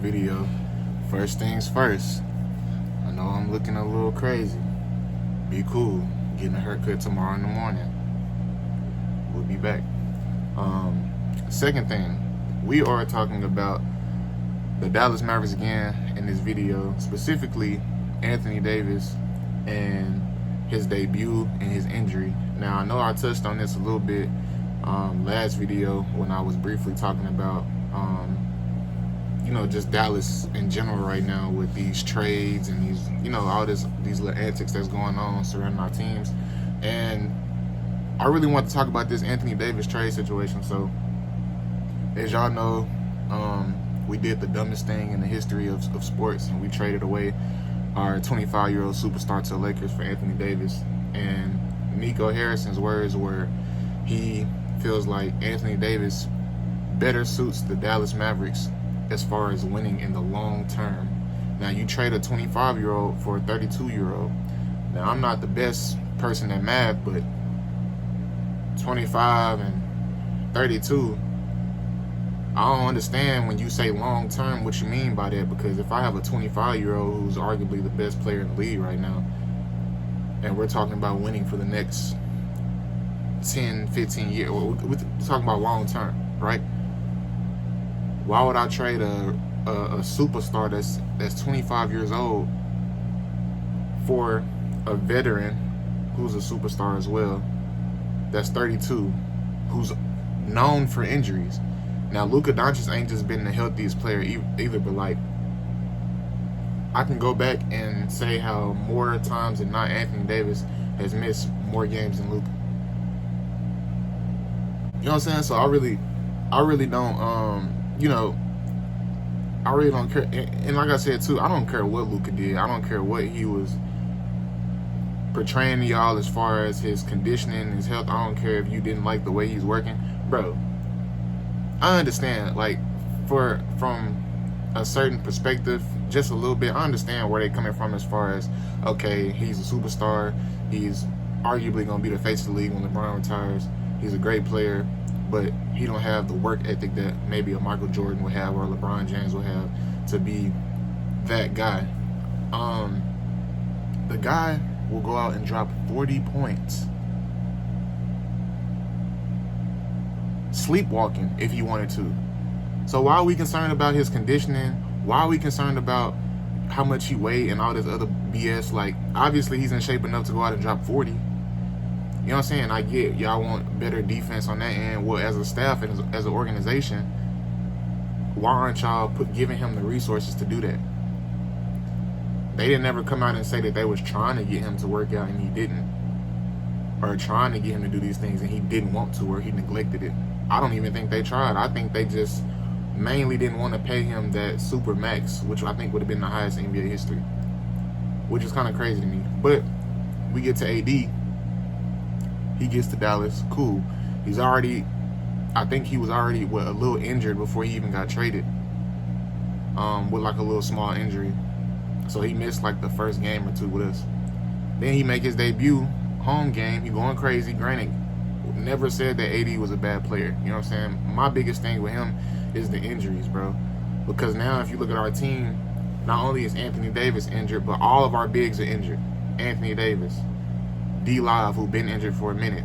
video. First things first, I know I'm looking a little crazy. Be cool. Getting a haircut tomorrow in the morning. We'll be back. Second thing, we are talking about the Dallas Mavericks again in this video, specifically Anthony Davis and his debut and his injury. Now, I know I touched on this a little bit last video when I was briefly talking about just Dallas in general right now with these trades and these, all these little antics that's going on surrounding our teams. And I really want to talk about this Anthony Davis trade situation. So, as y'all know, we did the dumbest thing in the history of sports, and we traded away our 25-year-old superstar to the Lakers for Anthony Davis. And Nico Harrison's words were he feels like Anthony Davis better suits the Dallas Mavericks as far as winning in the long term. Now, you trade a 25-year-old for a 32-year-old. Now, I'm not the best person at math, but 25 and 32, I don't understand when you say long term what you mean by that, because if I have a 25-year-old who's arguably the best player in the league right now, and we're talking about winning for the next 10, 15 years, we're talking about long term, right? Why would I trade a superstar that's 25 years old for a veteran who's a superstar as well, that's 32, who's known for injuries? Now, Luka Doncic ain't just been the healthiest player either, but like, I can go back and say how more times than not Anthony Davis has missed more games than Luka. You know what I'm saying? So I really don't, I really don't care. And like I said too, I don't care what Luka did. I don't care what he was portraying to y'all as far as his conditioning, his health. I don't care if you didn't like the way he's working, bro. I understand, like, from a certain perspective, just a little bit, I understand where they're coming from as far as, okay, he's a superstar, he's arguably going to be the face of the league when LeBron retires, he's a great player, but he don't have the work ethic that maybe a Michael Jordan would have or a LeBron James would have to be that guy. The guy will go out and drop 40 points. Sleepwalking if he wanted to. So why are we concerned about his conditioning? Why are we concerned about how much he weighed and all this other BS? Like, obviously he's in shape enough to go out and drop 40. You know what I'm saying? I get y'all want better defense on that end. Well, as a staff and as an organization, why aren't y'all giving him the resources to do that? They didn't ever come out and say that they was trying to get him to work out and he didn't, or trying to get him to do these things and he didn't want to, or he neglected it. I don't even think they tried. I think they just mainly didn't want to pay him that super max, which I think would have been the highest in NBA history, which is kind of crazy to me. But we get to AD. He gets to Dallas. Cool. I think he was already a little injured before he even got traded, with like a little small injury. So he missed like the first game or two with us. Then he make his debut home game. He going crazy. Granted, never said that AD was a bad player. You know what I'm saying? My biggest thing with him is the injuries, bro. Because now if you look at our team, not only is Anthony Davis injured, but all of our bigs are injured. Anthony Davis, D-Live, who been injured for a minute.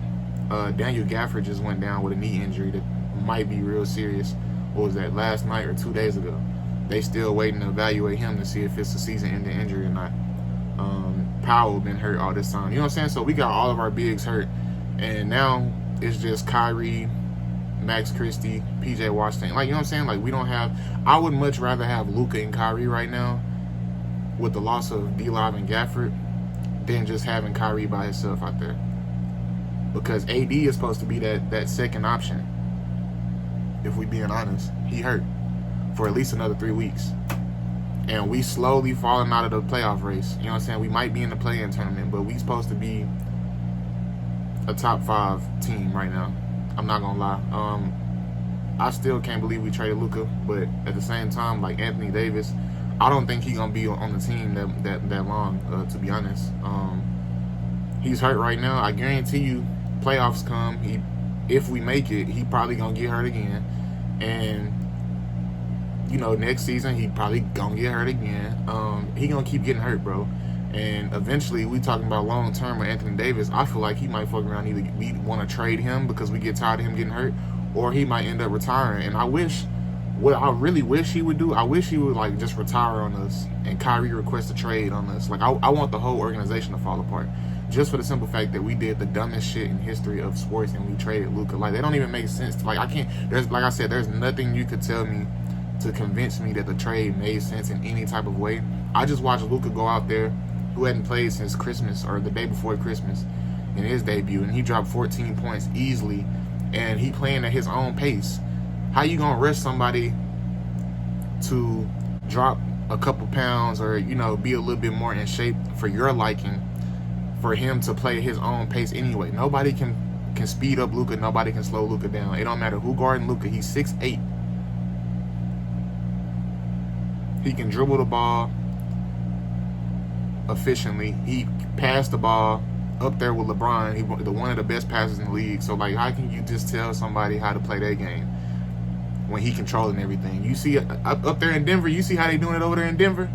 Daniel Gafford just went down with a knee injury that might be real serious. What was that, last night or 2 days ago? They still waiting to evaluate him to see if it's a season-ending injury or not. Powell been hurt all this time. You know what I'm saying? So we got all of our bigs hurt. And now it's just Kyrie, Max Christie, PJ Washington. Like, you know what I'm saying? Like, we don't have... I would much rather have Luka and Kyrie right now with the loss of D-Live and Gafford than just having Kyrie by himself out there. Because AD is supposed to be that second option. If we being honest. He hurt for at least another 3 weeks. And we slowly falling out of the playoff race. You know what I'm saying? We might be in the play-in tournament, but we supposed to be a top 5 team right now. I'm not gonna lie. I still can't believe we traded Luka, but at the same time, like Anthony Davis, I don't think he's gonna be on the team that long. To be honest, he's hurt right now. I guarantee you, playoffs come. If we make it, he probably gonna get hurt again, and next season he probably gonna get hurt again. He gonna keep getting hurt, bro. And eventually, we talking about long term with Anthony Davis. I feel like he might fuck around. Either we want to trade him because we get tired of him getting hurt, or he might end up retiring. And what I really wish he would do, I wish he would like just retire on us and Kyrie request a trade on us. Like I want the whole organization to fall apart, just for the simple fact that we did the dumbest shit in history of sports and we traded Luka. Like they don't even make sense. Like I can't. Like I said, there's nothing you could tell me to convince me that the trade made sense in any type of way. I just watched Luka go out there, who hadn't played since Christmas or the day before Christmas in his debut, and he dropped 14 points easily, and he playing at his own pace. How you gonna rush somebody to drop a couple pounds or be a little bit more in shape for your liking, for him to play his own pace anyway? Nobody can speed up Luka. Nobody can slow Luka down. It don't matter who guarding Luka. He's 6'8". He can dribble the ball efficiently. He passed the ball up there with LeBron. He's one of the best passers in the league. So like, how can you just tell somebody how to play their game when he controlling everything? You see up there in Denver, you see how they doing it over there in Denver?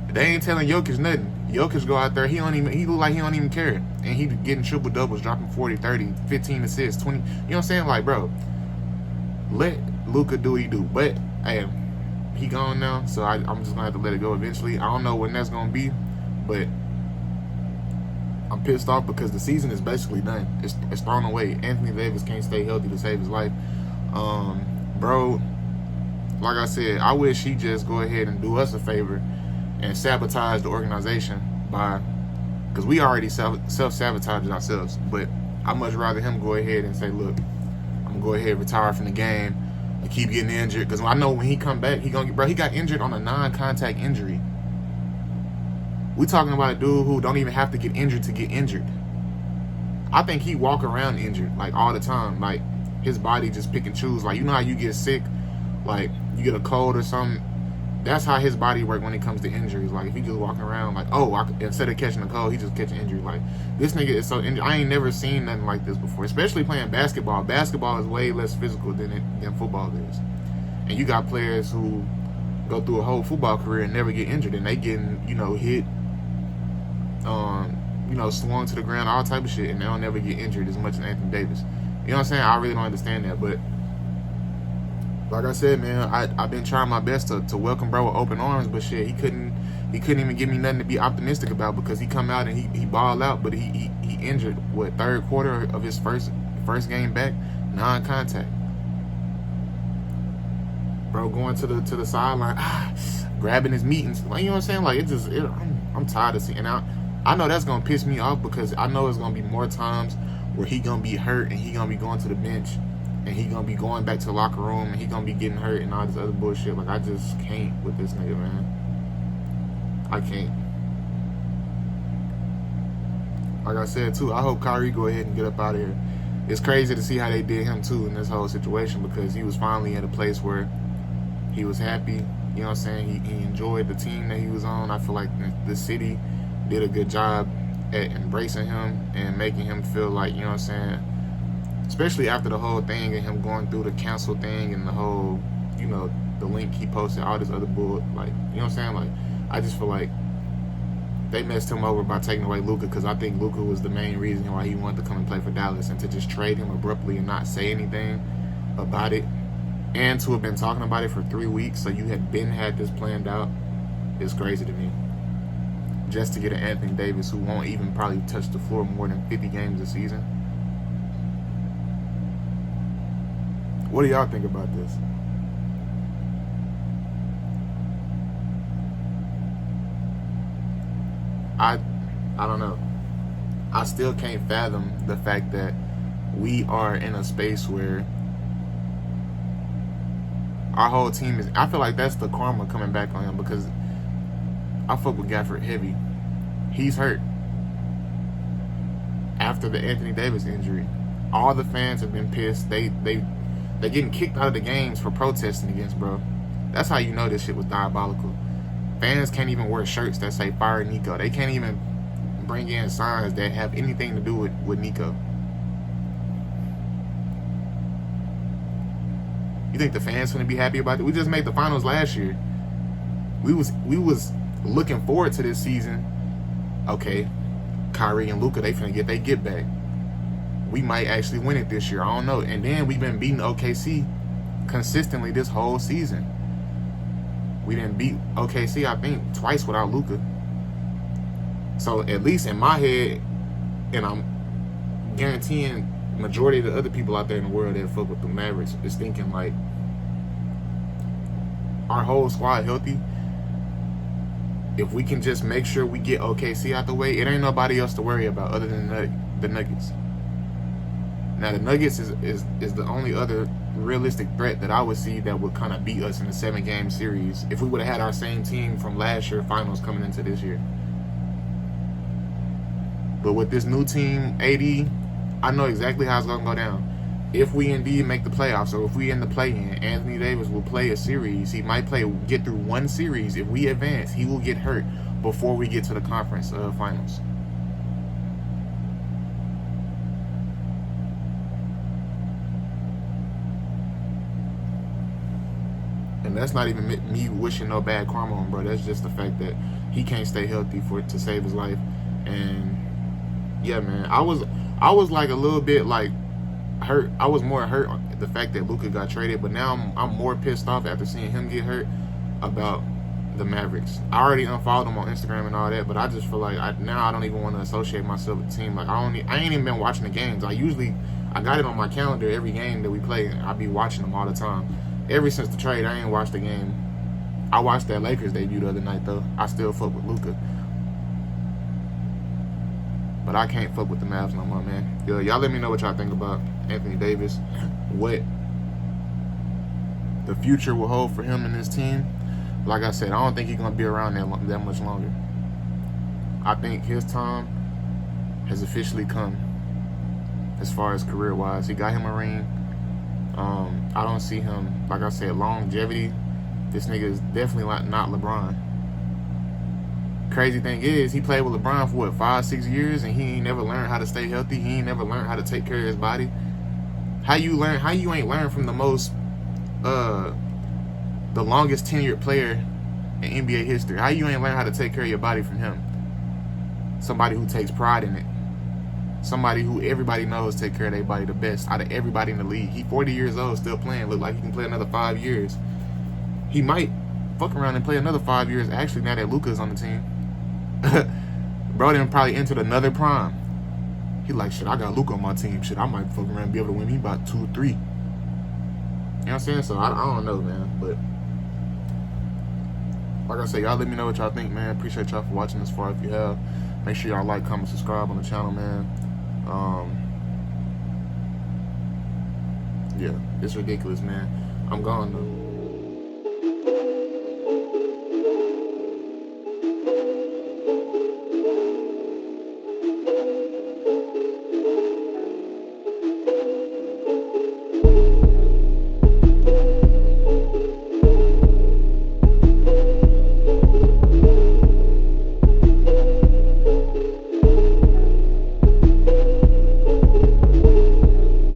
They ain't telling Jokic nothing. Jokic go out there, he look like he don't even care. And he getting triple doubles, dropping 40, 30, 15 assists, 20. You know what I'm saying? Like, bro, let Luka do what he do. But hey, he gone now, so I'm just gonna have to let it go eventually. I don't know when that's gonna be, but I'm pissed off because the season is basically done. It's thrown away. Anthony Davis can't stay healthy to save his life. Bro, like I said, I wish he just go ahead and do us a favor and sabotage the organization because we already self-sabotaged ourselves. But I'd much rather him go ahead and say, look, I'm gonna go ahead and retire from the game and keep getting injured, because I know when he come back, he got injured on a non-contact injury. We talking about a dude who don't even have to get injured to get injured. I think he walk around injured like all the time. Like his body just pick and choose. Like, you know how you get sick, like you get a cold or something. That's how his body work when it comes to injuries. Like if he just walking around like, instead of catching a cold, he just catching injury. Like this nigga is so injured. I ain't never seen nothing like this before. Especially playing basketball. Basketball is way less physical than football is. And you got players who go through a whole football career and never get injured, and they getting hit, swung to the ground, all type of shit, and they don't never get injured as much as Anthony Davis. You know what I'm saying? I really don't understand that, but like I said, man, I've been trying my best to welcome bro with open arms, but shit, he couldn't even give me nothing to be optimistic about, because he come out and he balled out, but he injured third quarter of his first game back, non-contact. Bro going to the sideline, grabbing his meetings, like, you know what I'm saying? Like I'm tired of seeing. And I know that's gonna piss me off, because I know it's gonna be more times where he gonna be hurt and he gonna be going to the bench and he gonna be going back to the locker room and he gonna be getting hurt and all this other bullshit. Like, I just can't with this nigga, man. I can't. Like I said too, I hope Kyrie go ahead and get up out of here. It's crazy to see how they did him too in this whole situation, because he was finally at a place where he was happy. You know what I'm saying? He enjoyed the team that he was on. I feel like the city did a good job at embracing him and making him feel like, you know what I'm saying, especially after the whole thing and him going through the cancel thing and the whole, the link he posted, all this other bull, like, you know what I'm saying? Like, I just feel like they messed him over by taking away Luka, because I think Luka was the main reason why he wanted to come and play for Dallas, and to just trade him abruptly and not say anything about it, and to have been talking about it for 3 weeks, so you had this planned out, is crazy to me. Just to get an Anthony Davis who won't even probably touch the floor more than 50 games a season. What do y'all think about this? I don't know. I still can't fathom the fact that we are in a space where our whole team is. I feel like that's the karma coming back on him, because I fuck with Gafford heavy. He's hurt after the Anthony Davis injury. All the fans have been pissed. They're getting kicked out of the games for protesting against bro. That's how you know this shit was diabolical. Fans can't even wear shirts that say "Fire Nico." They can't even bring in signs that have anything to do with Nico. You think the fans gonna be happy about it? We just made the finals last year. We was looking forward to this season. Okay, Kyrie and Luka, they finna get they get back. We might actually win it this year. I don't know. And then we've been beating OKC consistently this whole season. We didn't beat OKC, I think, twice without Luka. So at least in my head, and I'm guaranteeing majority of the other people out there in the world that fuck with the Mavericks is thinking like our whole squad healthy. If we can just make sure we get OKC out the way, it ain't nobody else to worry about other than the Nuggets. Now the Nuggets is the only other realistic threat that I would see that would kind of beat us in a 7-game series if we would have had our same team from last year finals coming into this year. But with this new team, AD, I know exactly how it's going to go down. If we indeed make the playoffs, or if we in the play-in, Anthony Davis will play a series. He might get through one series. If we advance, he will get hurt before we get to the conference finals. And that's not even me wishing no bad karma on, bro. That's just the fact that he can't stay healthy to save his life. And yeah, man, I was like a little bit like hurt. I was more hurt on the fact that Luka got traded, but now I'm more pissed off after seeing him get hurt about the Mavericks. I already unfollowed him on Instagram and all that, but I just feel like now I don't even want to associate myself with the team. Like I ain't even been watching the games. I got it on my calendar every game that we play. I be watching them all the time. Ever since the trade, I ain't watched the game. I watched that Lakers debut the other night though. I still fuck with Luka. But I can't fuck with the Mavs no more, man. Yo, y'all let me know what y'all think about Anthony Davis. What the future will hold for him and his team. Like I said, I don't think he's going to be around that much longer. I think his time has officially come as far as career-wise. He got him a ring. I don't see him, like I said, longevity. This nigga is definitely not LeBron. Crazy thing is, he played with LeBron for what, 5-6 years, and he ain't never learned how to stay healthy. He ain't never learned how to take care of his body. How you ain't learned from the longest tenured player in NBA history? How you ain't learned how to take care of your body from him? Somebody who takes pride in it. Somebody who everybody knows take care of their body the best out of everybody in the league. He 40 years old, still playing. Look like he can play another 5 years. He might fuck around and play another 5 years, actually, now that Luka's on the team. Bro done probably entered another prime. He like, shit, I got Luka on my team. Shit, I might fuck around and be able to win me about 2 or 3. You know what I'm saying? So I don't know, man. But like I said, y'all let me know what y'all think, man. Appreciate y'all for watching this far. If you have, make sure y'all like, comment, subscribe on the channel, man. Yeah, it's ridiculous, man. I'm gone though.